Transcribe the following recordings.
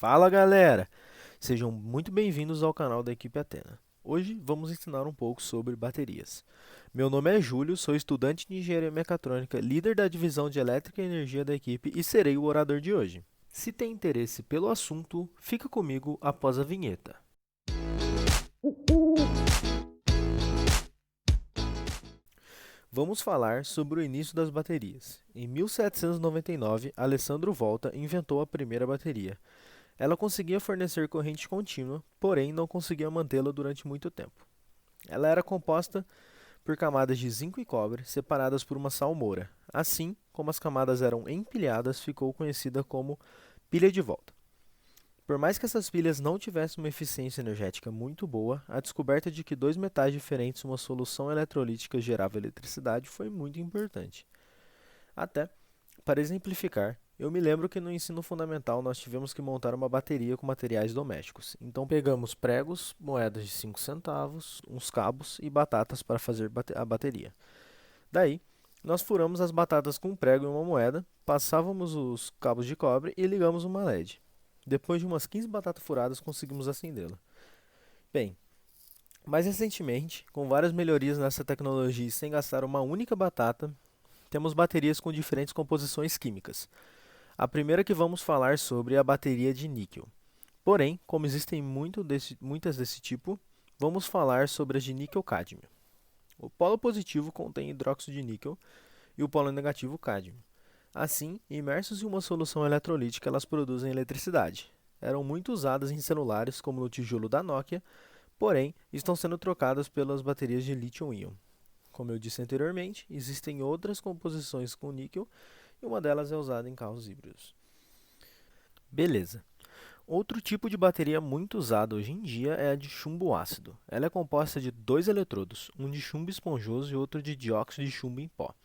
Fala galera! Sejam muito bem-vindos ao canal da equipe Atena. Hoje vamos ensinar um pouco sobre baterias. Meu nome é Júlio, sou estudante de engenharia mecatrônica, líder da divisão de elétrica e energia da equipe e serei o orador de hoje. Se tem interesse pelo assunto, fica comigo após a vinheta. Vamos falar sobre o início das baterias. Em 1799, Alessandro Volta inventou a primeira bateria. Ela conseguia fornecer corrente contínua, porém não conseguia mantê-la durante muito tempo. Ela era composta por camadas de zinco e cobre separadas por uma salmoura. Assim, como as camadas eram empilhadas, ficou conhecida como pilha de volta. Por mais que essas pilhas não tivessem uma eficiência energética muito boa, a descoberta de que dois metais diferentes em uma solução eletrolítica gerava eletricidade foi muito importante. Até, para exemplificar, eu me lembro que no ensino fundamental nós tivemos que montar uma bateria com materiais domésticos. Então pegamos pregos, moedas de 5 centavos, uns cabos e batatas para fazer a bateria. Daí, nós furamos as batatas com um prego e uma moeda, passávamos os cabos de cobre e ligamos uma LED. Depois de umas 15 batatas furadas, conseguimos acendê-la. Bem, mais recentemente, com várias melhorias nessa tecnologia e sem gastar uma única batata, temos baterias com diferentes composições químicas. A primeira que vamos falar sobre é a bateria de níquel. Porém, como existem muitas desse tipo, vamos falar sobre as de níquel-cádmio. O polo positivo contém hidróxido de níquel e o polo negativo cádmio. Assim, imersos em uma solução eletrolítica, elas produzem eletricidade. Eram muito usadas em celulares, como no tijolo da Nokia, porém, estão sendo trocadas pelas baterias de lítio-íon. Como eu disse anteriormente, existem outras composições com níquel e uma delas é usada em carros híbridos. Beleza. Outro tipo de bateria muito usada hoje em dia é a de chumbo ácido. Ela é composta de dois eletrodos, um de chumbo esponjoso e outro de dióxido de chumbo em pó.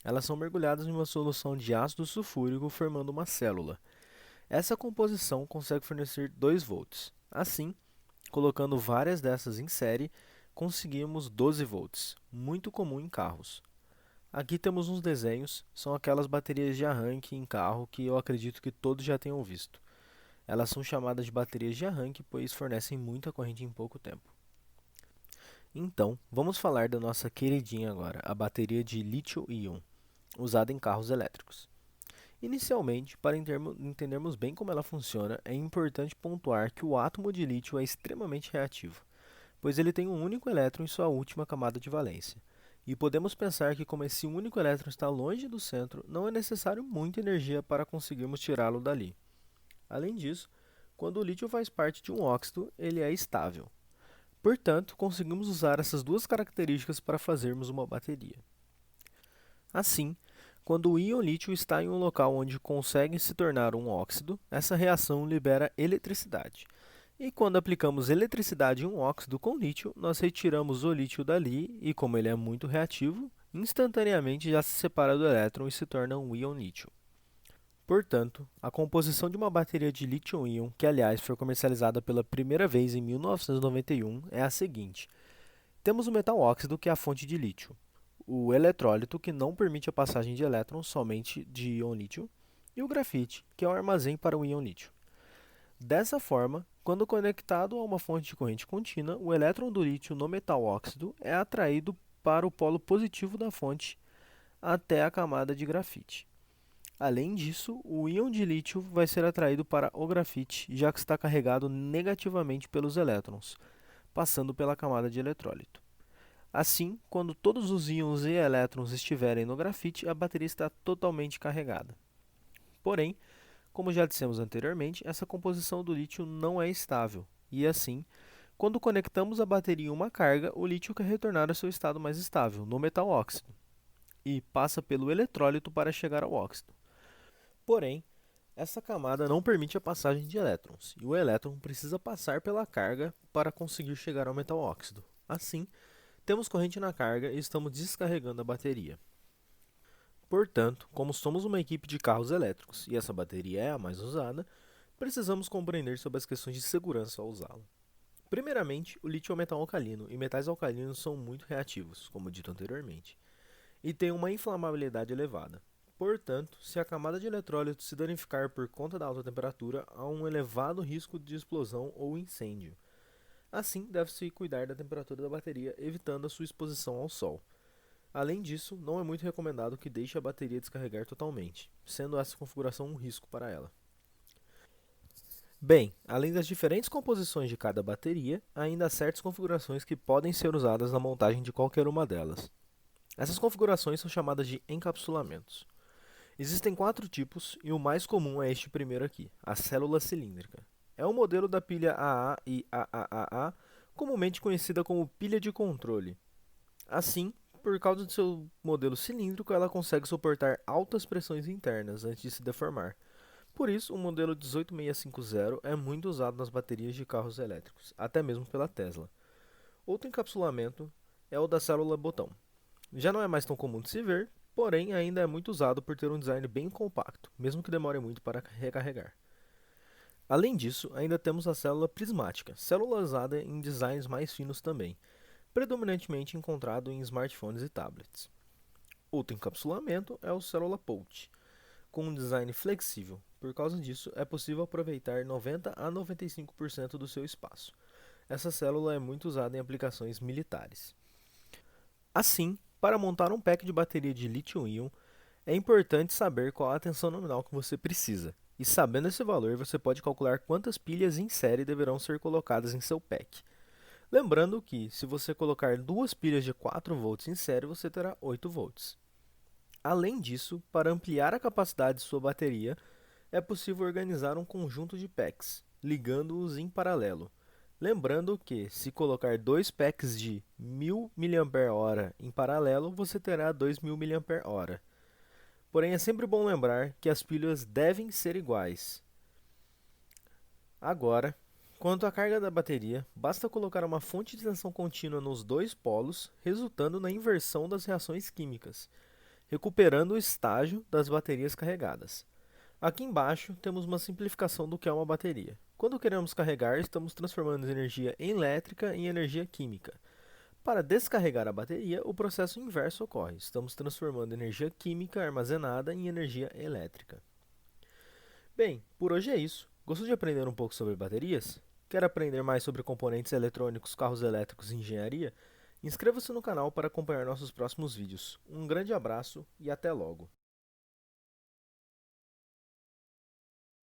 Elas são mergulhadas em uma solução de ácido sulfúrico formando uma célula. Essa composição consegue fornecer 2 volts. Assim, colocando várias dessas em série, conseguimos 12 volts, muito comum em carros. Aqui temos uns desenhos, são aquelas baterias de arranque em carro que eu acredito que todos já tenham visto. Elas são chamadas de baterias de arranque, pois fornecem muita corrente em pouco tempo. Então, vamos falar da nossa queridinha agora, a bateria de lítio-íon, usada em carros elétricos. Inicialmente, para entendermos bem como ela funciona, é importante pontuar que o átomo de lítio é extremamente reativo, pois ele tem um único elétron em sua última camada de valência. E podemos pensar que, como esse único elétron está longe do centro, não é necessário muita energia para conseguirmos tirá-lo dali. Além disso, quando o lítio faz parte de um óxido, ele é estável. Portanto, conseguimos usar essas duas características para fazermos uma bateria. Assim, quando o íon lítio está em um local onde consegue se tornar um óxido, essa reação libera eletricidade. E quando aplicamos eletricidade em um óxido com lítio, nós retiramos o lítio dali e, como ele é muito reativo, instantaneamente já se separa do elétron e se torna um íon lítio. Portanto, a composição de uma bateria de lítio-íon, que aliás foi comercializada pela primeira vez em 1991, é a seguinte. Temos o metal óxido, que é a fonte de lítio, o eletrólito, que não permite a passagem de elétrons somente de íon lítio, e o grafite, que é o armazém para o íon lítio. Dessa forma, quando conectado a uma fonte de corrente contínua, o elétron do lítio no metal óxido é atraído para o polo positivo da fonte até a camada de grafite. Além disso, o íon de lítio vai ser atraído para o grafite, já que está carregado negativamente pelos elétrons, passando pela camada de eletrólito. Assim, quando todos os íons e elétrons estiverem no grafite, a bateria está totalmente carregada. Porém, como já dissemos anteriormente, essa composição do lítio não é estável, e assim, quando conectamos a bateria em uma carga, o lítio quer retornar ao seu estado mais estável, no metal óxido, e passa pelo eletrólito para chegar ao óxido. Porém, essa camada não permite a passagem de elétrons, e o elétron precisa passar pela carga para conseguir chegar ao metal óxido. Assim, temos corrente na carga e estamos descarregando a bateria. Portanto, como somos uma equipe de carros elétricos e essa bateria é a mais usada, precisamos compreender sobre as questões de segurança ao usá-la. Primeiramente, o lítio é um metal alcalino e metais alcalinos são muito reativos, como dito anteriormente, e têm uma inflamabilidade elevada. Portanto, se a camada de eletrólito se danificar por conta da alta temperatura, há um elevado risco de explosão ou incêndio. Assim, deve-se cuidar da temperatura da bateria, evitando a sua exposição ao sol. Além disso, não é muito recomendado que deixe a bateria descarregar totalmente, sendo essa configuração um risco para ela. Bem, além das diferentes composições de cada bateria, ainda há certas configurações que podem ser usadas na montagem de qualquer uma delas. Essas configurações são chamadas de encapsulamentos. Existem 4 tipos e o mais comum é este primeiro aqui, a célula cilíndrica. É um modelo da pilha AA e AAAA, comumente conhecida como pilha de controle. Assim, por causa do seu modelo cilíndrico, ela consegue suportar altas pressões internas antes de se deformar. Por isso, o modelo 18650 é muito usado nas baterias de carros elétricos, até mesmo pela Tesla. Outro encapsulamento é o da célula botão. Já não é mais tão comum de se ver, porém ainda é muito usado por ter um design bem compacto, mesmo que demore muito para recarregar. Além disso, ainda temos a célula prismática, célula usada em designs mais finos também, predominantemente encontrado em smartphones e tablets. Outro encapsulamento é o célula pouch, com um design flexível. Por causa disso, é possível aproveitar 90 a 95% do seu espaço. Essa célula é muito usada em aplicações militares. Assim, para montar um pack de bateria de lítio-íon, é importante saber qual a tensão nominal que você precisa. E sabendo esse valor, você pode calcular quantas pilhas em série deverão ser colocadas em seu pack. Lembrando que, se você colocar duas pilhas de 4 volts em série, você terá 8 volts. Além disso, para ampliar a capacidade de sua bateria, é possível organizar um conjunto de packs, ligando-os em paralelo. Lembrando que, se colocar dois packs de 1000 mAh em paralelo, você terá 2000 mAh. Porém, é sempre bom lembrar que as pilhas devem ser iguais. Agora, quanto à carga da bateria, basta colocar uma fonte de tensão contínua nos dois polos, resultando na inversão das reações químicas, recuperando o estágio das baterias carregadas. Aqui embaixo temos uma simplificação do que é uma bateria. Quando queremos carregar, estamos transformando energia elétrica em energia química. Para descarregar a bateria, o processo inverso ocorre. Estamos transformando energia química armazenada em energia elétrica. Bem, por hoje é isso. Gostou de aprender um pouco sobre baterias? Quer aprender mais sobre componentes eletrônicos, carros elétricos e engenharia? Inscreva-se no canal para acompanhar nossos próximos vídeos. Um grande abraço e até logo!